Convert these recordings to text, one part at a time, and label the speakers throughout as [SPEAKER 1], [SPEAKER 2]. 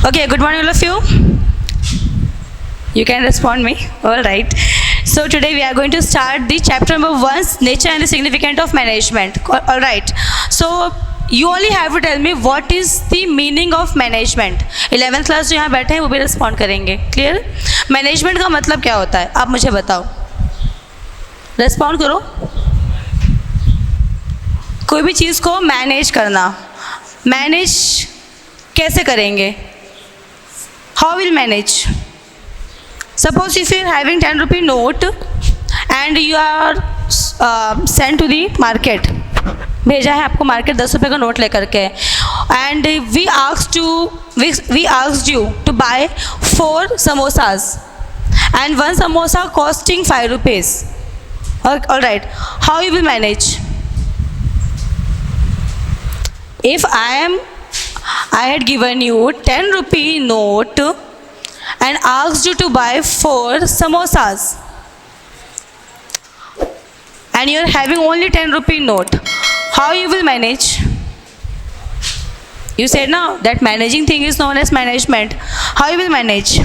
[SPEAKER 1] Okay, good morning all of you. You can respond me. All right. So today we are going to start the chapter number 1, nature and the significance of management. All right. So you only have to tell me what is the meaning of management. 11th class जो यहाँ बैठे हैं वो भी respond करेंगे. Clear? Management का मतलब क्या होता है आप मुझे बताओ. रिस्पॉन्ड करो. कोई भी चीज़ को मैनेज करना. मैनेज कैसे करेंगे? How will manage? Suppose if you are having 10 rupee note and you are sent to the market. भेजा है आपको मार्केट 10 रुपये का नोट लेकर के. And we asked you to buy 4 samosas and one samosa costing 5 rupees. All right. How you will manage? If I had given you 10 rupee note and asked you to buy 4 samosas and you are having only 10 rupee note, how you will manage? You said now that managing thing is known as management. How you will manage?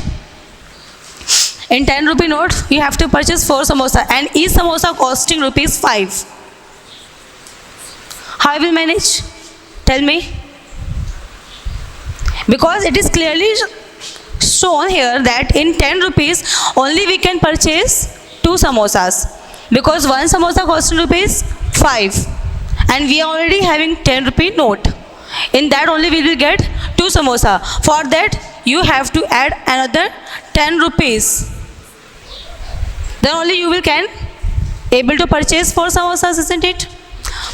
[SPEAKER 1] In 10 rupee note you have to purchase 4 samosa and each samosa costing rupees 5. How you will manage? Tell me. Because it is clearly shown here that in 10 rupees only we can purchase 2 samosas because one samosa costs rupees 5 and we are already having 10 rupee note. In that only we will get 2 samosa. For that you have to add another 10 rupees. Then only you will can able to purchase 4 samosas, isn't it?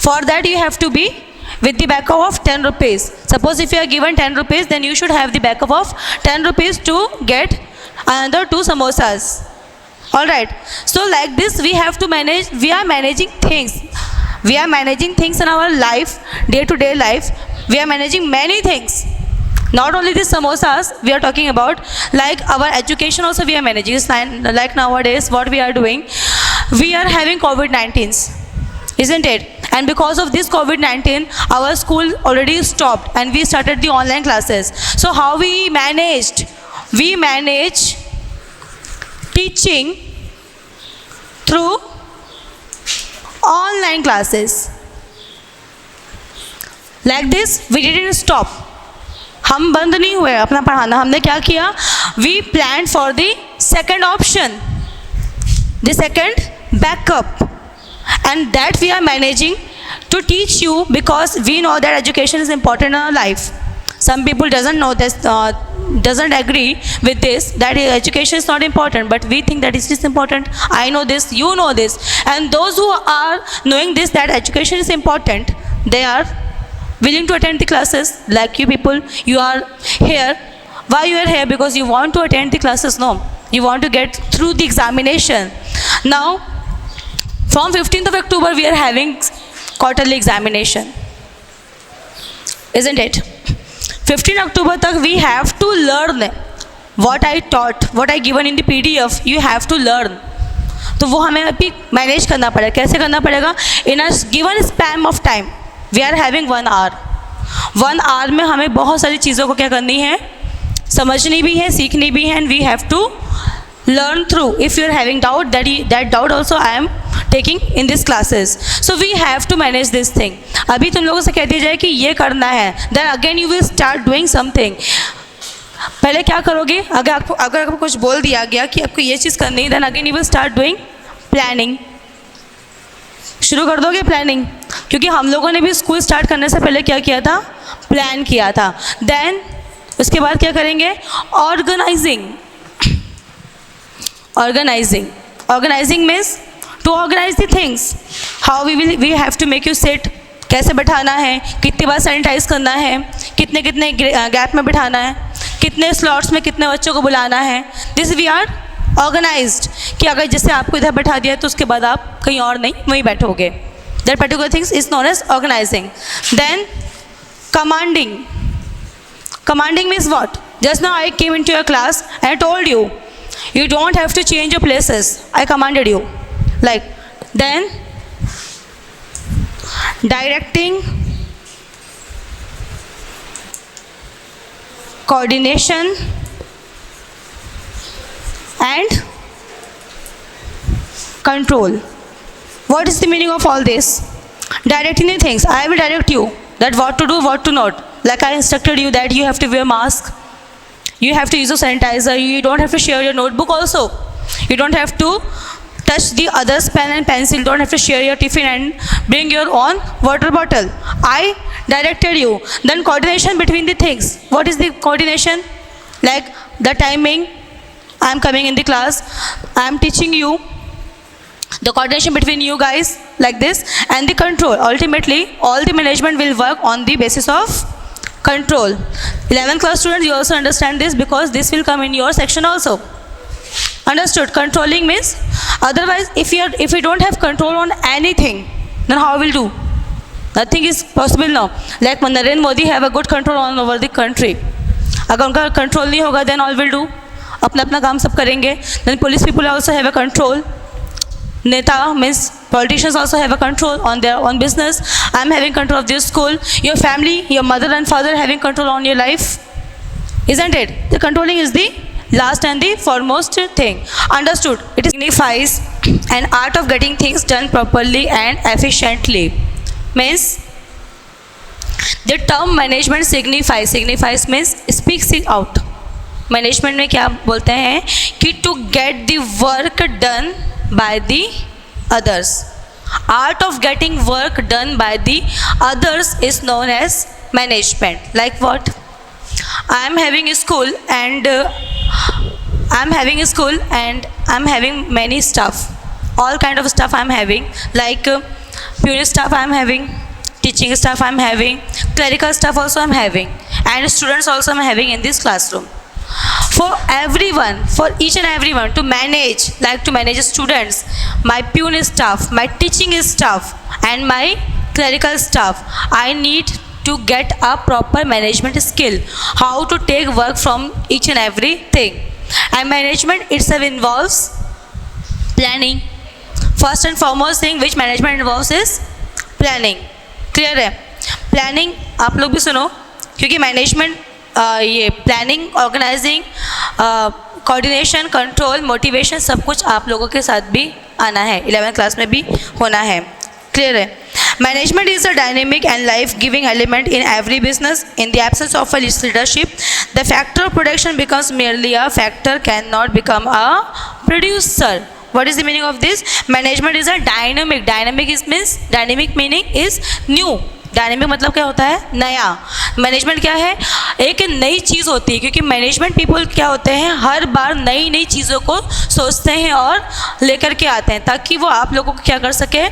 [SPEAKER 1] For that you have to be with the backup of 10 rupees. Suppose if you are given 10 rupees, then you should have the backup of 10 rupees to get another 2 samosas. Alright. So like this we have to manage, we are managing things. We are managing things in our life, day to day life. We are managing many things. Not only the samosas we are talking about, like our education also we are managing. Like nowadays what we are doing, we are having COVID-19. Isn't it? And because of this COVID-19, our school already stopped and we started the online classes. So how we managed? We manage teaching through online classes. Like this, we didn't stop. हम बंद नहीं हुए अपना पढ़ाना. हमने क्या किया? We planned for the second option, the second backup. And that we are managing to teach you because we know that education is important in our life. Some people doesn't know this, doesn't agree with this, that education is not important, but we think that it is important. I know this, you know this, and those who are knowing this, that education is important, they are willing to attend the classes. Like you people, you are here. Why you are here? Because you want to attend the classes. No, you want to get through the examination. Now from 15th of October we are having quarterly examination, isn't it? 15 October tak we have to learn what I taught, what I given in the PDF. You have to learn. तो वो हमें अभी manage करना पड़ेगा. कैसे करना पड़ेगा? In a given span of time we are having 1 hour. 1 hour में हमें बहुत सारी चीज़ों को क्या करनी है, समझनी भी है, सीखनी भी है, and we have to learn through. If you are having doubt, that doubt also I am taking in these classes. So we have to manage this thing. अभी तुम लोगों से कह दिया जाए कि ये करना है, then again you will start doing something. पहले क्या करोगे? अगर आपको कुछ बोल दिया गया कि आपको ये चीज़ करनी है, then again you will start doing planning. शुरू कर दोगे प्लानिंग, क्योंकि हम लोगों ने भी स्कूल स्टार्ट करने से पहले क्या किया था? प्लान किया था. देन उसके बाद क्या करेंगे? Organizing means to organize the things. How we have to make you sit. कैसे बैठाना है, कितनी बार सैनिटाइज करना है, कितने गैप में बैठाना है, कितने स्लॉट्स में कितने बच्चों को बुलाना है. This we are organised. कि अगर जैसे आपको इधर बैठा दिया तो उसके बाद आप कहीं और नहीं वहीं बैठोगे. That particular things is known as organising. Then commanding means what? Just now I came into your class and I told you you don't have to change your places. I commanded you. Like, then directing coordination and control. What is the meaning of all this? Directing the things. I will direct you that what to do, what to not. Like I instructed you that you have to wear mask, you have to use a sanitizer, you don't have to share your notebook also. You don't have to touch the other's pen and pencil, don't have to share your tiffin and bring your own water bottle. I directed you. Then coordination between the things. What is the coordination? Like the timing, I am coming in the class, I am teaching you. The coordination between you guys like this, and the control. Ultimately, all the management will work on the basis of control. 11th class students, you also understand this because this will come in your section also. Understood? Controlling means, otherwise if you don't have control on anything, then how will do? Nothing is possible now. Like Narendra Modi have a good control on over the country. अगर उनका control नहीं होगा, then all will do. अपना अपना काम सब करेंगे. Then police people also have a control. Neta means politicians also have a control on their own business. I am having control of this school. Your family, your mother and father having control on your life. Isn't it? The controlling is the last and the foremost thing. Understood? It signifies an art of getting things done properly and efficiently. Means the term management signifies means speaks it out. Management में क्या बोलते हैं कि to get the work done by the others. Art of getting work done by the others is known as management. Like what? I am having a school and I'm having many stuff. All kind of stuff I'm having. Like pure stuff I'm having, teaching stuff I'm having, clerical stuff also I'm having, and students also I'm having in this classroom. For everyone, for each and everyone to manage, like to manage students, my pune staff, my teaching staff and my clerical staff, I need to get a proper management skill, how to take work from each and everything. And management itself involves planning. First and foremost thing which management involves is planning. Clear है? Planning आप लोग भी सुनो, क्योंकि management ये planning, organising, coordination, control, motivation सब कुछ आप लोगों के साथ भी आना है, 11th क्लास में भी होना है. क्लियर है? Management is a dynamic and life giving element in every business. In the absence of a leadership the factor of production becomes merely a factor, cannot become a producer. What is the meaning of this? Management is a dynamic. Dynamic meaning is new. Dynamic मतलब क्या होता है? नया. Management क्या है? एक नई चीज़ होती है, क्योंकि मैनेजमेंट पीपल क्या होते हैं, हर बार नई नई चीज़ों को सोचते हैं और लेकर के आते हैं, ताकि वो आप लोगों को क्या कर सके,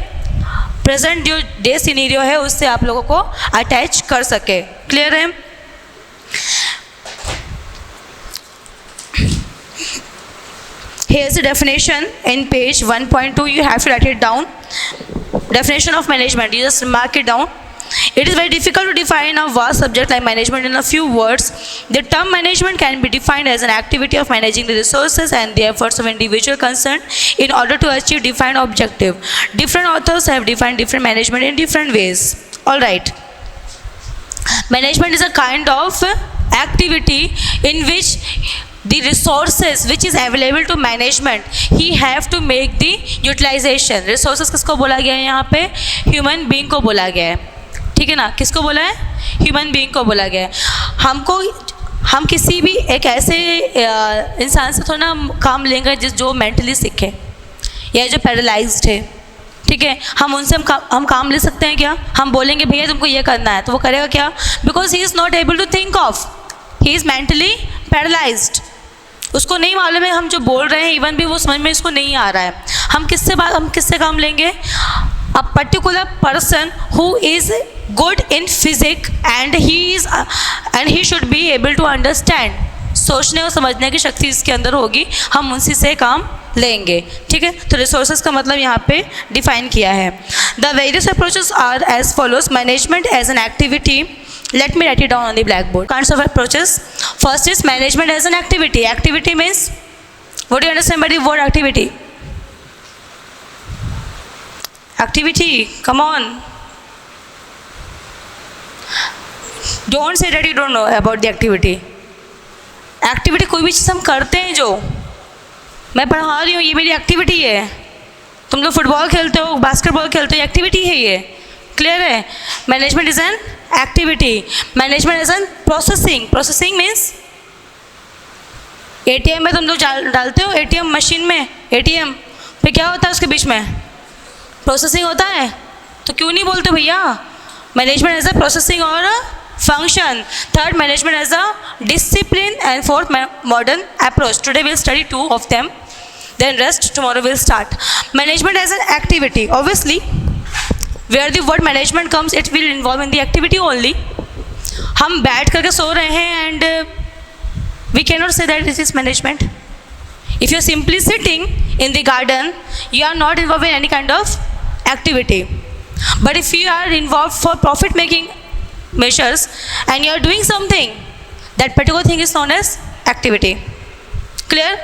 [SPEAKER 1] प्रेजेंट जो डे सिनेरियो है उससे आप लोगों को अटैच कर सके. क्लियर है? Here's the definition in page 1.2. You have to write it down. Definition of management. You just mark it down. It is very difficult to define a vast subject like management in a few words. The term management can be defined as an activity of managing the resources and the efforts of individual concerned in order to achieve defined objective. Different authors have defined different management in different ways. All right. Management is a kind of activity in which the resources which is available to management, he have to make the utilization. Resources किसको बोला गया है यहाँ पे? Human being को बोला गया है. ठीक है ना? किसको बोला है? Human being को बोला गया है. हम किसी भी एक ऐसे इंसान से थोड़ा ना काम लेंगे जो मेंटली सिक है या जो पैरालाइज्ड है. ठीक है, हम उनसे हम काम ले सकते हैं क्या? हम बोलेंगे भैया तुमको ये करना है, तो वो करेगा क्या? Because he is not able to think of, he is mentally paralysed. उसको नहीं मालूम है हम जो बोल रहे हैं, इवन भी वो समझ में इसको नहीं आ रहा है. हम किससे काम लेंगे? A particular person who is good in physics and he should be able to understand. सोचने और समझने की शक्ति इसके अंदर होगी, हम उनसे से काम लेंगे. ठीक है, तो रिसोर्सेज का मतलब यहाँ पे डिफाइन किया है. The various approaches are as follows. Management as an activity. Let me write it down on the blackboard. Kinds of approaches. First is management as an activity. Activity means, what do you understand by the word activity? Activity, come on. Don't say that you don't know about the activity. Activity कोई भी चीज़ हम करते हैं, जो मैं पढ़ा रही हूँ ये मेरी एक्टिविटी है, तुम लोग फुटबॉल खेलते हो, बास्केटबॉल खेलते हो, एक्टिविटी है ये, क्लियर है। Management is an activity, management is an processing. Processing means ATM में तुम लोग डालते हो, एटीएम मशीन में, एटीएम फिर क्या होता है उसके बीच में, प्रोसेसिंग होता है, तो क्यों नहीं बोलते भैया मैनेजमेंट एज अ प्रोसेसिंग और function. Third, management as a discipline, and fourth, modern approach. Today we'll study 2 of them, then rest tomorrow we'll start. Management as an activity, obviously where the word management comes, it will involve in the activity only. हम बैठ करके सो रहे हैं and we cannot say that this is management. If you're simply sitting in the garden, you are not involved in any kind of activity. But if you are involved for profit making measures and you are doing something, that particular thing is known as activity. Clear?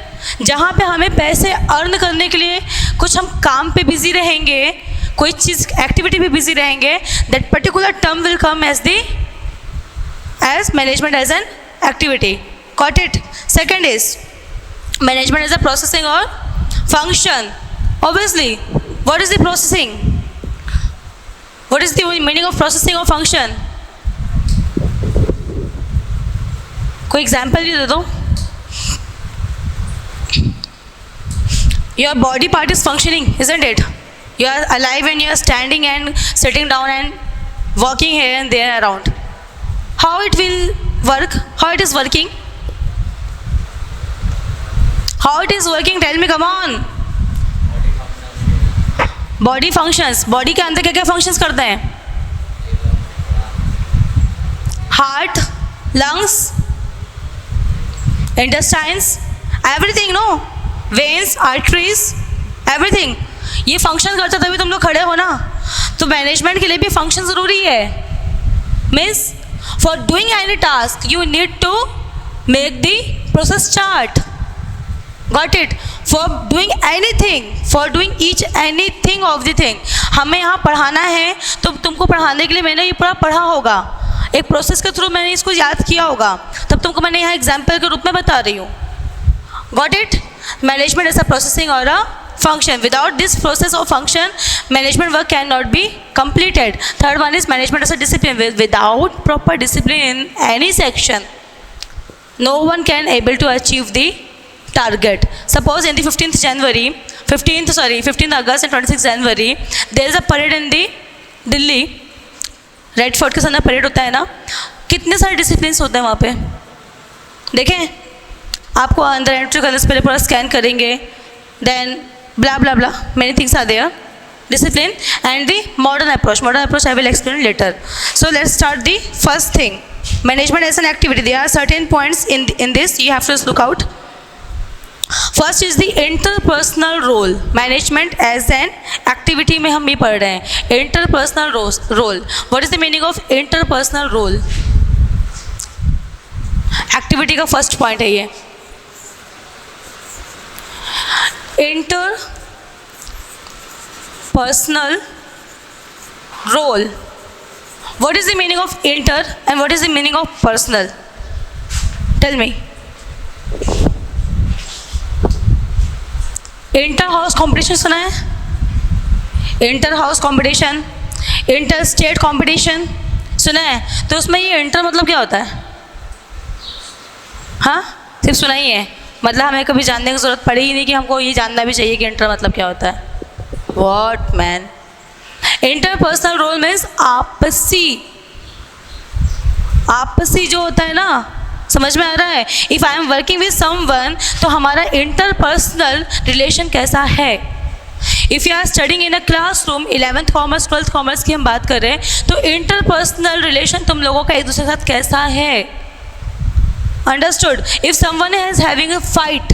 [SPEAKER 1] जहाँ पे हमें पैसे earn करने के लिए कुछ हम काम पे बिजी रहेंगे, कोई चीज़ एक्टिविटी पे बिजी रहेंगे, that particular term will come as management as an activity. Got it? Second is management as a processing or function. Obviously, what is the processing? What is the meaning of processing or function? कोई example ही दे दो। Your body part is functioning, isn't it? You are alive and you are standing and sitting down and walking here and there around. How it will work? How it is working? How it is working? Tell me, come on. Body functions. Body के अंदर क्या क्या functions करते हैं? Heart, lungs, intestines, everything, no? Veins, arteries, everything. ये function करता तभी तुम लोग खड़े हो ना। तो मैनेजमेंट के लिए भी फंक्शन ज़रूरी है। Means for doing any task you need to make the process chart. Got it? For doing anything, for doing each anything of the thing, हमें यहाँ पढ़ाना है तो तुमको पढ़ाने के लिए मैंने ये पूरा पढ़ा होगा, एक प्रोसेस के थ्रू मैंने इसको याद किया होगा, तब तुमको मैंने यहाँ एग्जाम्पल के रूप में बता रही हूँ। Got it? Management is a processing और अ function. Without this process or function, management work cannot be completed. Third one is management as a discipline. Without proper discipline in any section, no one can able to achieve the target. Suppose in the 15th August and 26th January, there is a parade in the Delhi. Red fort के सामने parade होता है ना, कितने सारे discipline होते हैं वहाँ पे। देखें, आपको अंदर एंट्री करने से पहले पूरा स्कैन करेंगे, then blah blah blah, many things are there. Discipline and the modern approach I will explain later. So let's start the first thing, management as an activity. There are certain points in this you have to look out. First is the interpersonal role. Management as an activity में हम भी पढ़ रहे हैं interpersonal role. What is the meaning of interpersonal role? Activity का first point है ये। Interpersonal role. What is the meaning of inter and what is the meaning of personal? Tell me. Inter house competition सुना है? Inter house competition, inter state competition सुना है? तो उसमें ये इंटर मतलब क्या होता है? हाँ, सिर्फ सुना ही है, मतलब हमें कभी जानने की ज़रूरत पड़ी ही नहीं कि हमको ये जानना भी चाहिए कि इंटर मतलब क्या होता है। What man? Interpersonal role means आपसी जो होता है ना, समझ में आ रहा है? If I am working with someone, तो हमारा इंटरपर्सनल रिलेशन कैसा है? If you are studying in a classroom, 11th commerce 12th commerce की हम बात कर रहे हैं, तो इंटरपर्सनल रिलेशन तुम लोगों का एक दूसरे के साथ कैसा है? Understood? If someone is having a fight,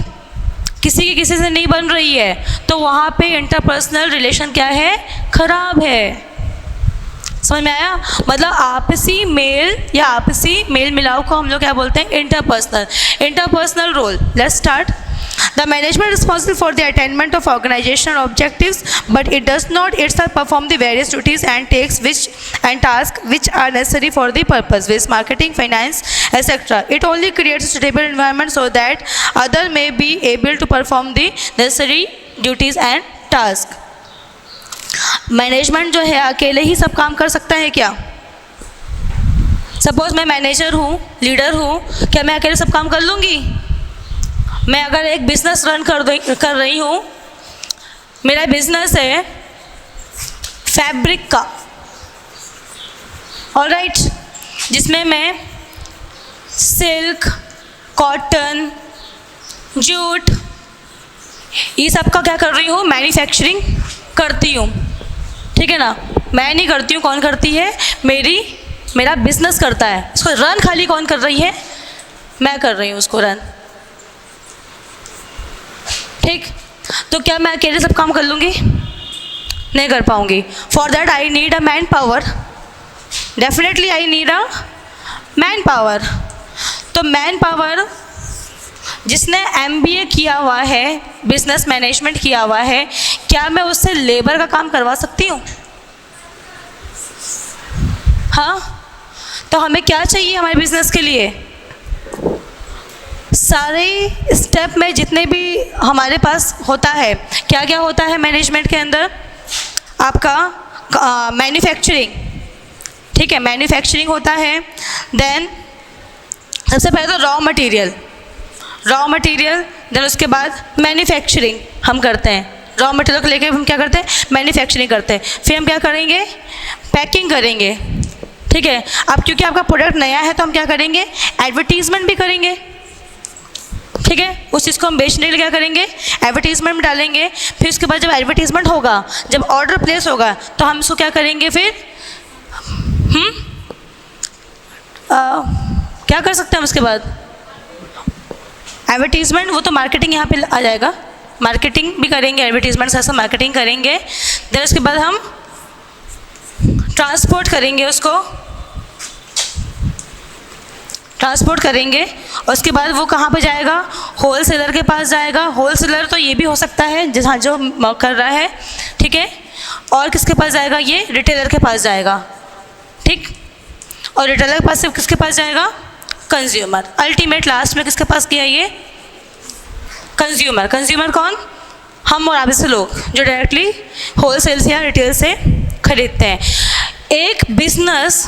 [SPEAKER 1] किसी की किसी से नहीं बन रही है, तो वहाँ पे इंटरपर्सनल रिलेशन क्या है? खराब है। समझ में आया? मतलब आपसी मेल या आपसी मेल मिलाव को हम लोग क्या बोलते हैं? Interpersonal role. Let's start. The management is responsible for the attainment of organizational objectives, but it does not itself perform the various duties and tasks which are necessary for the purpose, with marketing, finance, etc. It only creates a suitable environment so that others may be able to perform the necessary duties and tasks. Management जो है अकेले ही सब काम कर सकता है क्या? Suppose मैं मैनेजर हूँ, लीडर हूँ, क्या मैं अकेले सब काम कर लूँगी? मैं अगर एक बिज़नेस रन कर रही हूँ, मेरा बिज़नेस है फैब्रिक का, ऑलराइट, जिसमें मैं सिल्क, कॉटन, जूट, ये सब का क्या कर रही हूँ? मैन्युफैक्चरिंग करती हूँ, ठीक है ना? मैं नहीं करती हूँ, कौन करती है? मेरा बिज़नेस करता है। इसको रन खाली कौन कर रही है? मैं कर रही हूँ उसको रन, ठीक? तो क्या मैं अकेले सब काम कर लूँगी? नहीं कर पाऊँगी। For that I need a man power, definitely I need a man power. तो मैन पावर जिसने MBA किया हुआ है, बिजनेस मैनेजमेंट किया हुआ है, क्या मैं उससे लेबर का काम करवा सकती हूँ? हाँ, तो हमें क्या चाहिए हमारे बिजनेस के लिए? सारे स्टेप में जितने भी हमारे पास होता है, क्या क्या होता है मैनेजमेंट के अंदर? आपका मैन्युफैक्चरिंग, ठीक है, मैन्युफैक्चरिंग होता है। देन सबसे पहले तो रॉ मटेरियल, देन उसके बाद मैन्युफैक्चरिंग हम करते हैं। रॉ मटेरियल को लेके हम क्या करते हैं? मैन्युफैक्चरिंग करते हैं। फिर हम क्या करेंगे? पैकिंग करेंगे, ठीक है। अब क्योंकि आपका प्रोडक्ट नया है तो हम क्या करेंगे? एडवर्टीज़मेंट भी करेंगे, ठीक है। उस चीज़ को हम बेचने के लिए क्या करेंगे? एडवर्टीज़मेंट में डालेंगे। फिर उसके बाद जब एडवर्टीज़मेंट होगा, जब ऑर्डर प्लेस होगा, तो हम इसको क्या करेंगे? फिर क्या कर सकते हैं उसके बाद? एडवर्टीज़मेंट, वो तो मार्केटिंग यहाँ पे आ जाएगा, मार्केटिंग भी करेंगे, एडवर्टीज़मेंट से मार्केटिंग करेंगे। देन उसके बाद हम ट्रांसपोर्ट करेंगे, उसको ट्रांसपोर्ट करेंगे। और उसके बाद वो कहाँ पे जाएगा? होल सेलर के पास जाएगा। होल सेलर तो ये भी हो सकता है जहाँ जो कर रहा है, ठीक है। और किसके पास जाएगा? ये रिटेलर के पास जाएगा, ठीक। और रिटेलर के पास से किसके पास जाएगा? कंज्यूमर। अल्टीमेट लास्ट में किसके पास गया? ये कंज्यूमर। कंज्यूमर कौन? हम और आप से लोग जो डायरेक्टली होल सेल से या रिटेल से खरीदते हैं। एक बिजनेस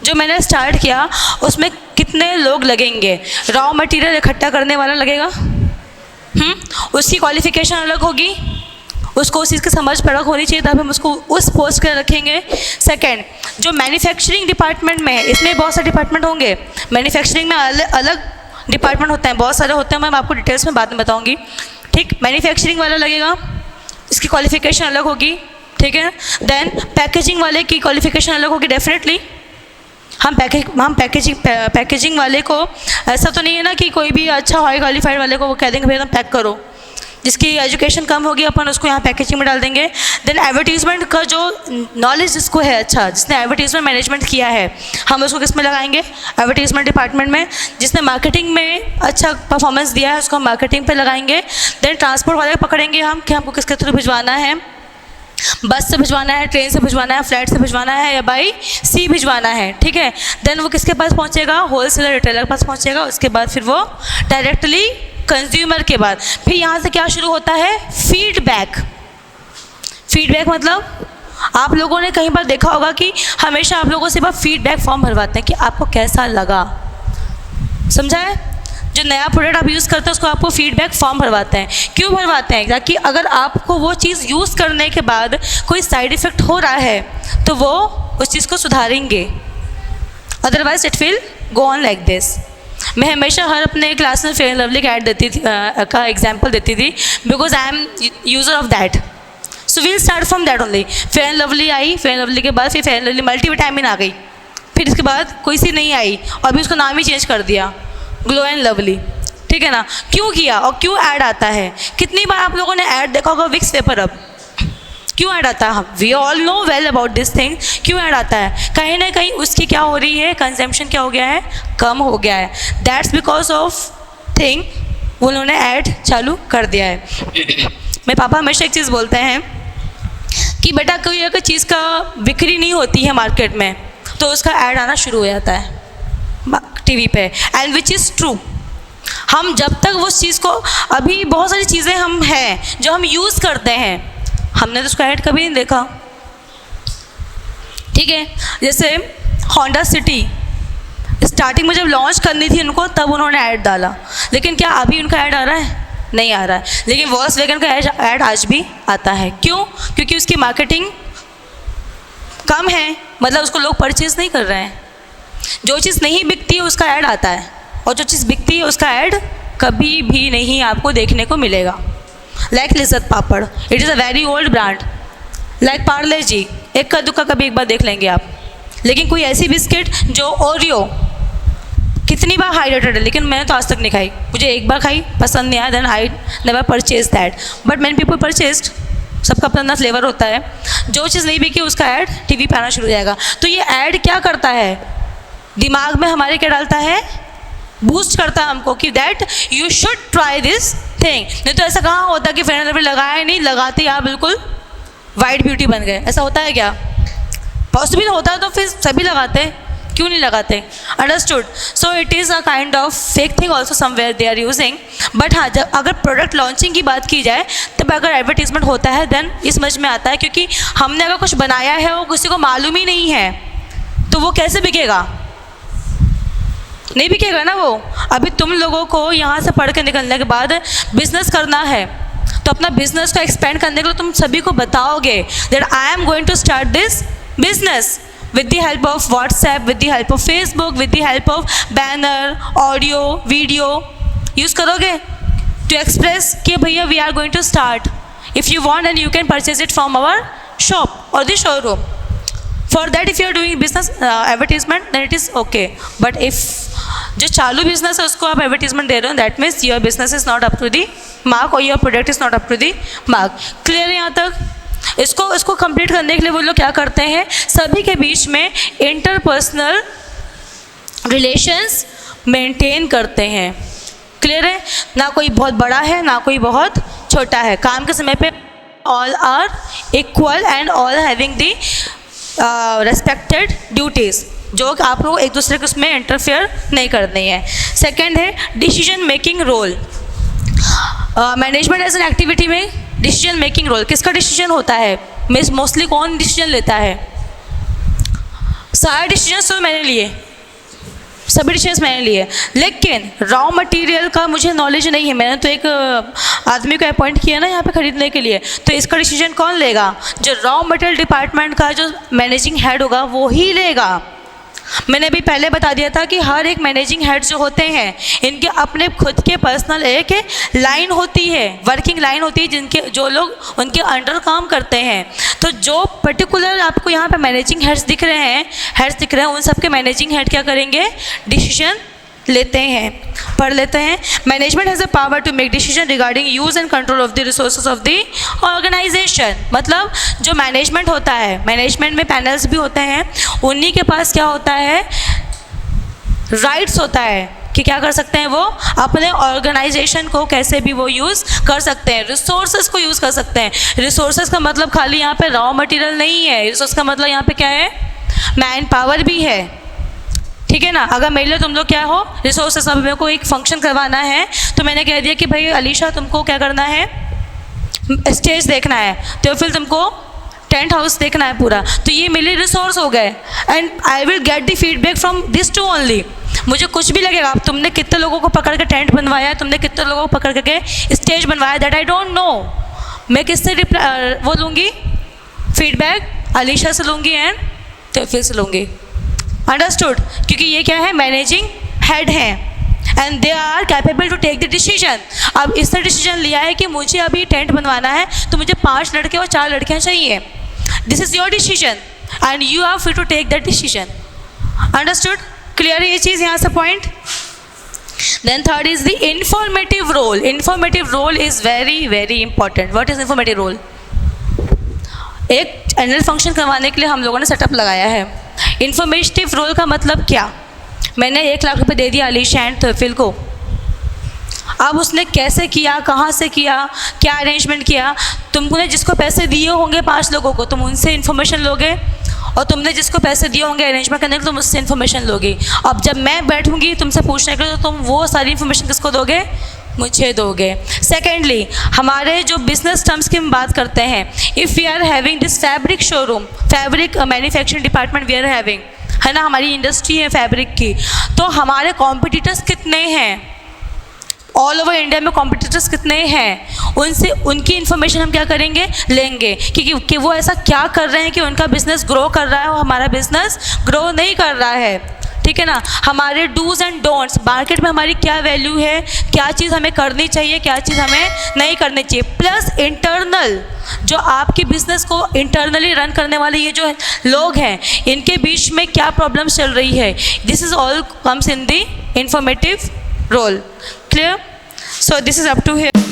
[SPEAKER 1] जो मैंने स्टार्ट किया, उसमें कितने लोग लगेंगे? रॉ मटेरियल इकट्ठा करने वाला लगेगा, उसकी क्वालिफिकेशन अलग होगी, उसको उस चीज़ की समझ परख होनी चाहिए, तब हम उसको उस पोस्ट पर रखेंगे। सेकंड, जो मैन्युफैक्चरिंग डिपार्टमेंट में है, इसमें बहुत सारे डिपार्टमेंट होंगे। मैन्युफैक्चरिंग में अलग डिपार्टमेंट होते हैं, बहुत सारे होते हैं, मैं आपको डिटेल्स में बाद में बताऊँगी, ठीक। मैन्युफैक्चरिंग वाला लगेगा, इसकी क्वालिफिकेशन अलग होगी, ठीक है। देन पैकेजिंग वाले की क्वालिफिकेशन अलग होगी, डेफिनेटली। हम पैकेजिंग वाले को, ऐसा तो नहीं है ना कि कोई भी अच्छा हाई क्वालिफाइड वाले को वो कह देंगे भैया तुम पैक करो। जिसकी एजुकेशन कम होगी अपन उसको यहाँ पैकेजिंग में डाल देंगे। देन एडवर्टीज़मेंट का जो नॉलेज जिसको है, अच्छा, जिसने एडवर्टीज़मेंट मैनेजमेंट किया है, हम उसको किस में लगाएंगे? एडवर्टीज़मेंट डिपार्टमेंट में। जिसने मार्केटिंग में अच्छा परफॉर्मेंस दिया है उसको हम मार्केटिंग पे लगाएंगे। देन ट्रांसपोर्ट वाले पकड़ेंगे हम कि हमको किसके थ्रू भिजवाना है, बस से भिजवाना है, ट्रेन से भिजवाना है, फ्लाइट से भिजवाना है या बाई सी भिजवाना है, ठीक है। देन वो किसके पास पहुंचेगा? होल सेलर रिटेलर के पास पहुंचेगा। उसके बाद फिर वो डायरेक्टली कंज्यूमर के बाद फिर यहाँ से क्या शुरू होता है? फीडबैक। फीडबैक मतलब आप लोगों ने कहीं पर देखा होगा कि हमेशा आप लोगों से बस फीडबैक फॉर्म भरवाते हैं कि आपको कैसा लगा, समझा है? जो नया प्रोडक्ट आप यूज़ करते हैं उसको आपको फीडबैक फॉर्म भरवाते हैं। क्यों भरवाते हैं? ताकि अगर आपको वो चीज़ यूज़ करने के बाद कोई साइड इफ़ेक्ट हो रहा है तो वो उस चीज़ को सुधारेंगे, otherwise it will go on like this. मैं हमेशा हर अपने क्लास में फेयर एंड लवली का ऐड देती थी, का एग्जाम्पल देती थी, because I am user of that. So we'll start from that only. Fair and Lovely आई, फेयर एंड लवली के बाद फिर फेयर एंड लवली मल्टीविटामिन आ गई, फिर इसके बाद कोई सी नहीं आई और अभी उसका नाम ही चेंज कर दिया, ग्लो एंड लवली, ठीक है ना। क्यों किया और क्यों ऐड आता है? कितनी बार आप लोगों ने ऐड देखा होगा विक्स वेपर अब, क्यों ऐड आता है? We all know well about this thing. क्यों ऐड आता है? कहीं ना कहीं उसकी क्या हो रही है, कंजम्पशन क्या हो गया है, कम हो गया है। दैट्स बिकॉज ऑफ थिंग उन्होंने ऐड चालू कर दिया है। मेरे पापा हमेशा एक चीज़ बोलते हैं कि बेटा कोई अगर चीज़ का बिक्री नहीं होती है मार्केट में तो उसका ऐड आना शुरू हो जाता है टीवी पे, एंड विच इज़ ट्रू। हम जब तक वो चीज़ को, अभी बहुत सारी चीज़ें हम हैं जो हम यूज़ करते हैं, हमने तो उसका ऐड कभी नहीं देखा। ठीक है, जैसे होंडा सिटी स्टार्टिंग में जब लॉन्च करनी थी उनको, तब उन्होंने ऐड डाला, लेकिन क्या अभी उनका ऐड आ रहा है? नहीं आ रहा है। लेकिन वॉल्क्सवैगन का ऐड आज भी आता है। क्यों? क्योंकि उसकी मार्केटिंग कम है, मतलब उसको लोग परचेज नहीं कर रहे हैं। जो चीज़ नहीं बिकती है उसका ऐड आता है, और जो चीज़ बिकती है उसका ऐड कभी भी नहीं आपको देखने को मिलेगा। Like Lijjat papad, it is a very old brand. Like Parle G, एक का दुक्का कभी एक बार देख लेंगे आप। लेकिन कोई ऐसी बिस्किट जो ओरियो कितनी बार हाईलाइटेड है, लेकिन मैंने तो आज तक नहीं खाई। मुझे एक बार खाई, पसंद नहीं आया, then I never purchase that. But many people purchased. सबका अपना अपना फ्लेवर होता है। जो चीज़ नहीं बिकी उसका ऐड टीवी पे आना शुरू हो जाएगा। तो ये ऐड क्या करता है? दिमाग में हमारे क्या डालता है? बूस्ट करता है हमको कि that you should try this thing. नहीं तो ऐसा कहाँ होता कि फेयर एंड लवली लगाया नहीं, लगाते ही आप बिल्कुल वाइट ब्यूटी बन गए। ऐसा होता है क्या? पॉसिबल होता है तो फिर सभी लगाते हैं, क्यों नहीं लगाते? Understood. So it is a kind of fake thing also somewhere they are using. But हाँ, जब अगर प्रोडक्ट लॉन्चिंग की बात की जाए तब अगर एडवर्टीजमेंट होता है देन ये समझ में आता है, क्योंकि हमने अगर कुछ बनाया है वो किसी को मालूम ही नहीं है तो वो कैसे बिकेगा? नहीं बिकेगा ना वो। अभी तुम लोगों को यहाँ से पढ़ के निकलने के बाद बिजनेस करना है तो अपना बिजनेस को एक्सपेंड करने के लिए तुम सभी को बताओगे that I am going to start this business with the help of WhatsApp, with the help of Facebook, with the help of banner, audio, video use करोगे to express कि भैया we are going to start. If you want and you can purchase it from our shop or the showroom. For that if you are doing business advertisement then it is okay. But if जो चालू business है उसको आप advertisement दे रहे हो, that means your business is not up to the mark और your product is not up to the mark. Clear है यहाँ तक? इसको कंप्लीट करने के लिए वो लोग क्या करते हैं, सभी के बीच में इंटरपर्सनल रिलेशंस मेंटेन करते हैं। क्लियर है? ना कोई बहुत बड़ा है ना कोई बहुत छोटा है। काम के समय पे all are equal and all having the respected duties, जो आप लोग एक दूसरे के उसमें इंटरफेयर नहीं करनी है। सेकेंड है decision making role. Management as an activity में डिसीजन मेकिंग रोल, किसका डिसीजन होता है? मीन्स मोस्टली कौन डिसीजन लेता है? सारे डिसीजन तो मैंने लिए, सभी डिसीजन मैंने लिए, लेकिन रॉ मटेरियल का मुझे नॉलेज नहीं है। मैंने तो एक आदमी को अपॉइंट किया ना यहाँ पे खरीदने के लिए, तो इसका डिसीजन कौन लेगा? जो रॉ मटेरियल डिपार्टमेंट का जो मैनेजिंग हेड होगा वो ही लेगा। मैंने भी पहले बता दिया था कि हर एक मैनेजिंग हेड जो होते हैं इनके अपने खुद के पर्सनल एक लाइन होती है, वर्किंग लाइन होती है, जिनके जो लोग उनके अंडर काम करते हैं। तो जो पर्टिकुलर आपको यहाँ पे मैनेजिंग हेड्स दिख रहे हैं उन सब के मैनेजिंग हेड क्या करेंगे? डिसीजन लेते हैं। पढ़ लेते हैं। Management has a power to make decision regarding use and control of the resources of the organisation. मतलब जो मैनेजमेंट होता है, मैनेजमेंट में पैनल्स भी होते हैं, उन्हीं के पास क्या होता है? राइट्स होता है कि क्या कर सकते हैं वो? अपने ऑर्गेनाइजेशन को कैसे भी वो यूज़ कर सकते हैं, रिसोर्सेज को यूज़ कर सकते हैं। रिसोर्सेज का मतलब खाली यहाँ पे रॉ मटेरियल नहीं है, रिसोर्स का मतलब यहाँ पे क्या है? मैन पावर भी है। ठीक है ना? अगर मेरे लिए तुम लोग क्या हो? रिसोर्सेज। अब मेरे को एक फंक्शन करवाना है तो मैंने कह दिया कि भाई अलीशा तुमको क्या करना है? स्टेज देखना है, तो फिर तुमको टेंट हाउस देखना है पूरा, तो ये मेरे रिसोर्स हो गए and I will get the feedback from this two only. मुझे कुछ भी लगेगा अब तुमने कितने लोगों को पकड़ के टेंट बनवाया है, तुमने कितने लोगों को पकड़ के स्टेज बनवाया, दैट आई डोंट नो। मैं किससे वो लूँगी फीडबैक? अलीशा से लूँगी एंड तौफीक से लूँगी। अंडरस्टूड? क्योंकि ये क्या है? मैनेजिंग हेड हैं and they are capable to take the decision. अब इसने डिसीजन लिया है कि मुझे अभी टेंट बनवाना है तो मुझे 5 लड़के और 4 लड़कियाँ चाहिए। This is your decision and you are free to take that decision. Understood? Clear है ये चीज़ यहाँ से point? Then third is the informative role. Informative role is very very important. What is informative role? एक annual function करवाने के लिए हम लोगों ने सेटअप लगाया है। इन्फॉर्मेटिव रोल का मतलब क्या? मैंने 1 लाख रुपए दे दिया अलीशा एंड तोफिल को। अब उसने कैसे किया, कहाँ से किया, क्या अरेंजमेंट किया, तुमने जिसको पैसे दिए होंगे 5 लोगों को, तुम उनसे इन्फॉर्मेशन लोगे, और तुमने जिसको पैसे दिए होंगे अरेंजमेंट करने के लिए, तुम उससे इन्फॉर्मेशन लोगे। अब जब मैं बैठूंगी तुमसे पूछने के लिए, तो तुम वो सारी इन्फॉर्मेशन किसको दोगे? मुझे दोगे। सेकेंडली, हमारे जो बिजनेस टर्म्स की हम बात करते हैं, if we are having this fabric showroom, fabric manufacturing department we are having, है ना, हमारी इंडस्ट्री है फैब्रिक की, तो हमारे कॉम्पिटिटर्स कितने हैं, ऑल ओवर इंडिया में कॉम्पिटिटर्स कितने हैं, उनसे उनकी इन्फॉर्मेशन हम क्या करेंगे? लेंगे कि वो ऐसा क्या कर रहे हैं कि उनका बिजनेस ग्रो कर रहा है और हमारा बिजनेस ग्रो नहीं कर रहा है, ठीक है ना। हमारे डूज एंड डोंट्स, मार्केट में हमारी क्या वैल्यू है, क्या चीज़ हमें करनी चाहिए, क्या चीज़ हमें नहीं करनी चाहिए, प्लस इंटरनल जो आपकी बिजनेस को इंटरनली रन करने वाले ये जो लोग हैं, इनके बीच में क्या प्रॉब्लम्स चल रही है। This is all comes in the informative role. Clear? So this is up to here.